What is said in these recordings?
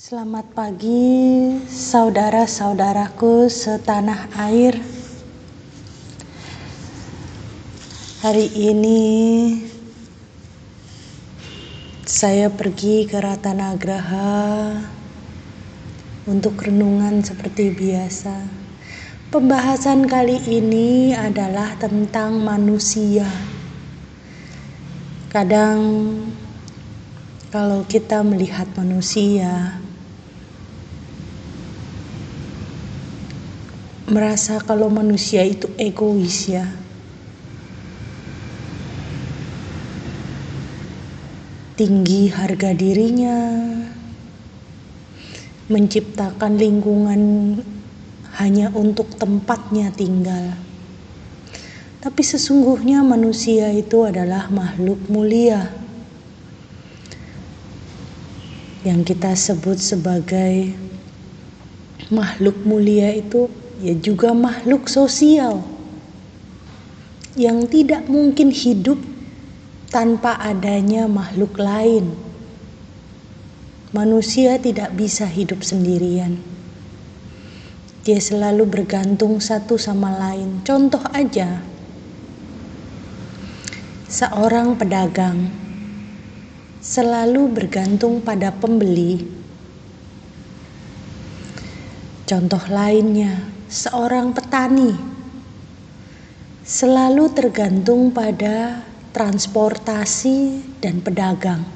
Selamat pagi saudara-saudaraku setanah air. Hari ini saya pergi ke Ratanagraha untuk renungan seperti biasa. Pembahasan kali ini adalah tentang manusia. Kadang kalau kita melihat manusia, merasa kalau manusia itu egois ya. Tinggi harga dirinya, menciptakan lingkungan hanya untuk tempatnya tinggal. Tapi sesungguhnya manusia itu adalah makhluk mulia yang kita sebut sebagai makhluk mulia itu ya juga makhluk sosial yang tidak mungkin hidup tanpa adanya makhluk lain. Manusia tidak bisa hidup sendirian. Dia selalu bergantung satu sama lain. Contoh aja, seorang pedagang selalu bergantung pada pembeli. Contoh lainnya, seorang petani selalu tergantung pada transportasi dan pedagang.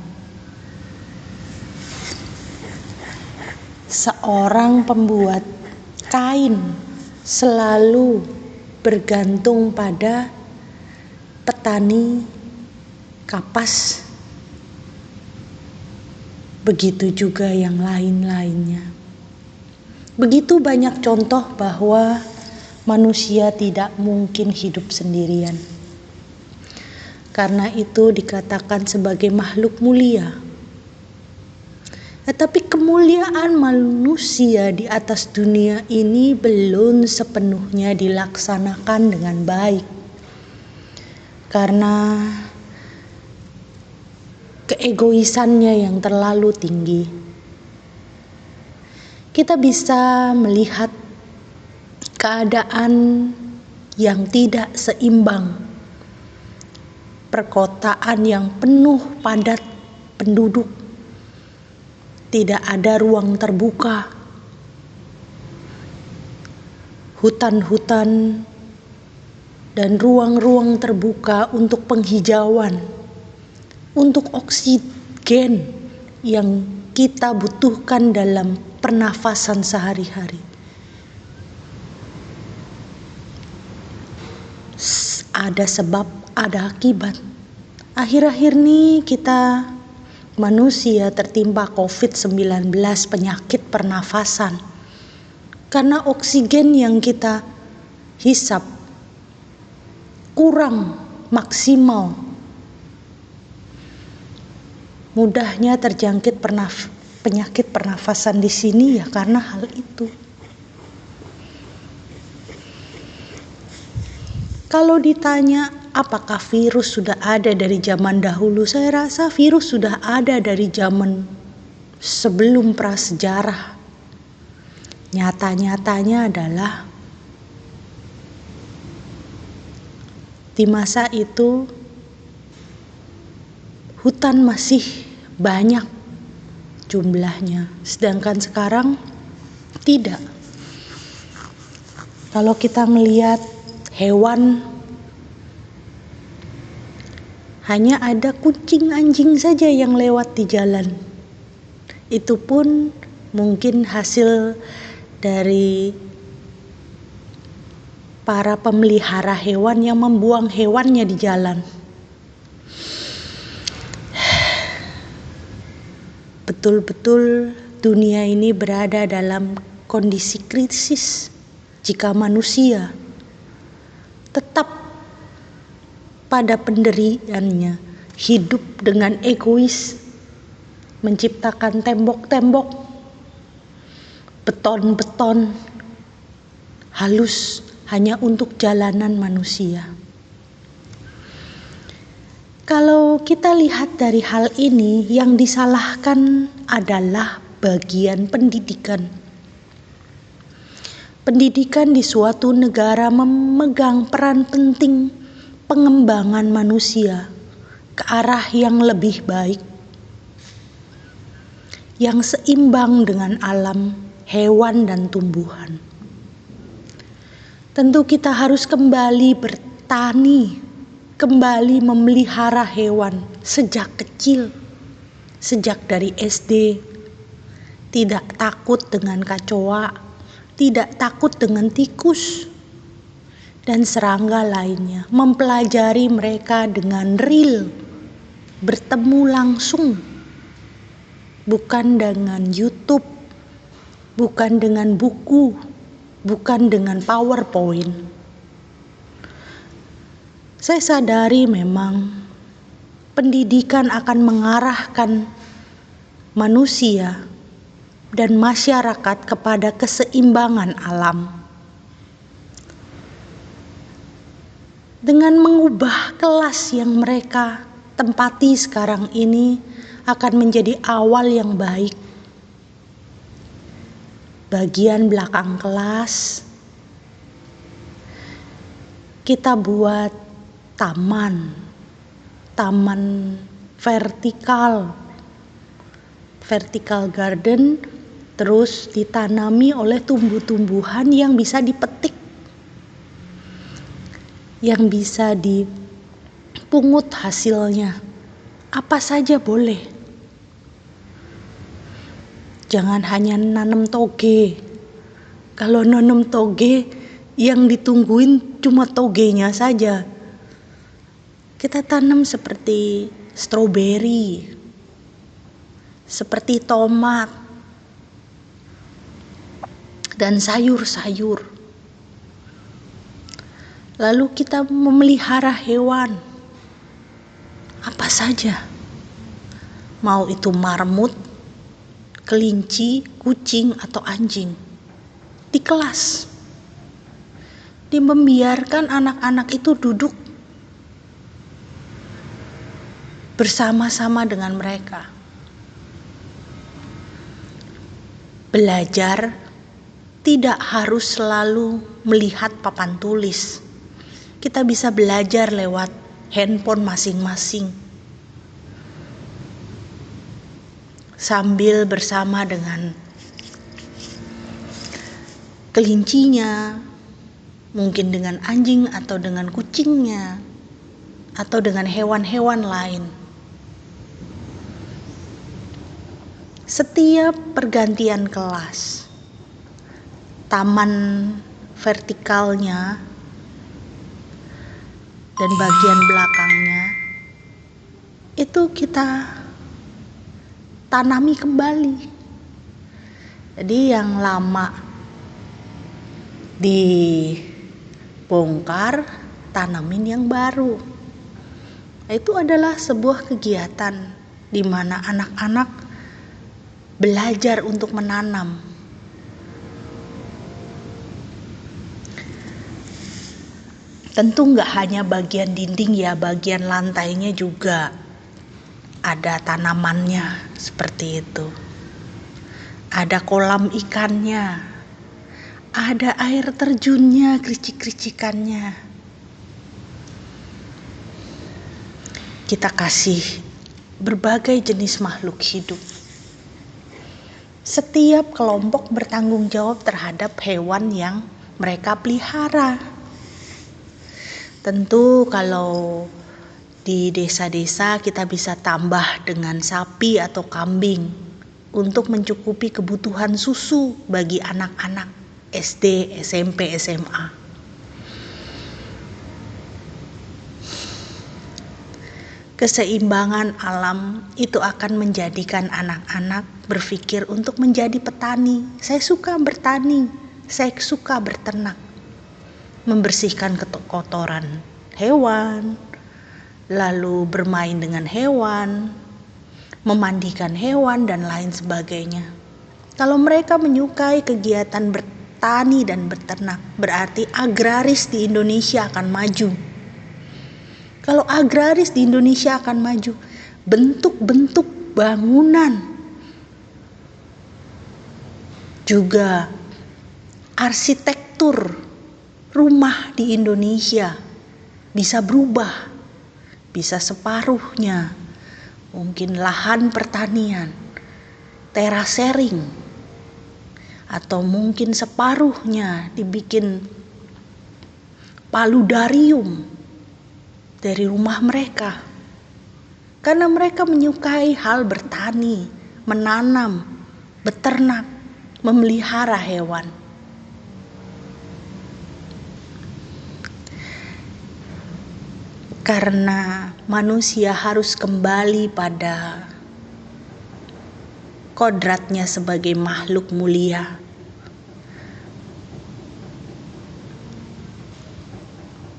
Seorang pembuat kain selalu bergantung pada petani kapas. Begitu juga yang lain-lainnya. Begitu banyak contoh bahwa manusia tidak mungkin hidup sendirian. Karena itu dikatakan sebagai makhluk mulia. Tetapi kemuliaan manusia di atas dunia ini belum sepenuhnya dilaksanakan dengan baik. Karena keegoisannya yang terlalu tinggi. Kita bisa melihat keadaan yang tidak seimbang. Perkotaan yang penuh padat penduduk. Tidak ada ruang terbuka. Hutan-hutan dan ruang-ruang terbuka untuk penghijauan, untuk oksigen yang kita butuhkan dalam pernafasan sehari-hari. Ada sebab, ada akibat. Akhir-akhir ini kita manusia tertimpa COVID-19, penyakit pernafasan. Karena oksigen yang kita hisap kurang maksimal. Mudahnya terjangkit penyakit pernafasan di sini ya karena hal itu. Kalau ditanya apakah virus sudah ada dari zaman dahulu, saya rasa virus sudah ada dari zaman sebelum prasejarah. Nyata-nyatanya adalah di masa itu hutan masih banyak jumlahnya, sedangkan sekarang tidak. Kalau kita melihat hewan, hanya ada kucing anjing saja yang lewat di jalan. Itu pun mungkin hasil dari para pemelihara hewan yang membuang hewannya di jalan. Betul-betul dunia ini berada dalam kondisi krisis jika manusia tetap pada pendiriannya, hidup dengan egois, menciptakan tembok-tembok, beton-beton halus hanya untuk jalanan manusia. Kalau kita lihat dari hal ini, yang disalahkan adalah bagian pendidikan. Pendidikan di suatu negara memegang peran penting pengembangan manusia ke arah yang lebih baik, yang seimbang dengan alam, hewan, dan tumbuhan. Tentu kita harus kembali bertani, kembali memelihara hewan sejak kecil, sejak dari SD. Tidak takut dengan kecoa, tidak takut dengan tikus, dan serangga lainnya. Mempelajari mereka dengan real, bertemu langsung, bukan dengan YouTube, bukan dengan buku, bukan dengan PowerPoint. Saya sadari memang pendidikan akan mengarahkan manusia dan masyarakat kepada keseimbangan alam. Dengan mengubah kelas yang mereka tempati sekarang ini akan menjadi awal yang baik. Bagian belakang kelas kita buat taman vertikal garden, terus ditanami oleh tumbuh-tumbuhan yang bisa dipetik, yang bisa dipungut hasilnya. Apa saja boleh. Jangan hanya nanam toge. Kalau nanam toge, yang ditungguin cuma togenya saja. Kita tanam seperti stroberi, seperti tomat, dan sayur-sayur. Lalu kita memelihara hewan. Apa saja. Mau itu marmut, kelinci, kucing, atau anjing. Di kelas. Membiarkan anak-anak itu duduk bersama-sama dengan mereka. Belajar tidak harus selalu melihat papan tulis. Kita bisa belajar lewat handphone masing-masing. Sambil bersama dengan kelincinya, mungkin dengan anjing atau dengan kucingnya, atau dengan hewan-hewan lain. Setiap pergantian kelas, taman vertikalnya dan bagian belakangnya itu kita tanami kembali. Jadi yang lama dibongkar, tanamin yang baru. Itu adalah sebuah kegiatan di mana anak-anak belajar untuk menanam. Tentu nggak hanya bagian dinding ya, bagian lantainya juga ada tanamannya seperti itu. Ada kolam ikannya, ada air terjunnya, kericik-kericikannya. Kita kasih berbagai jenis makhluk hidup. Setiap kelompok bertanggung jawab terhadap hewan yang mereka pelihara. Tentu kalau di desa-desa kita bisa tambah dengan sapi atau kambing untuk mencukupi kebutuhan susu bagi anak-anak SD, SMP, SMA. Keseimbangan alam itu akan menjadikan anak-anak berpikir untuk menjadi petani. Saya suka bertani, saya suka berternak, membersihkan kotoran hewan, lalu bermain dengan hewan, memandikan hewan, dan lain sebagainya. Kalau mereka menyukai kegiatan bertani dan beternak, berarti agraris di Indonesia akan maju. Kalau agraris di Indonesia akan maju, bentuk-bentuk bangunan Juga arsitektur rumah di Indonesia bisa berubah, bisa separuhnya mungkin lahan pertanian, terasering, atau mungkin separuhnya dibikin paludarium dari rumah mereka. Karena mereka menyukai hal bertani, menanam, beternak, memelihara hewan. Karena manusia harus kembali pada kodratnya sebagai makhluk mulia,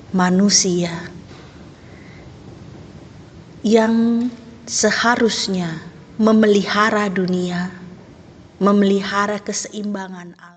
manusia yang seharusnya memelihara dunia, memelihara keseimbangan alam.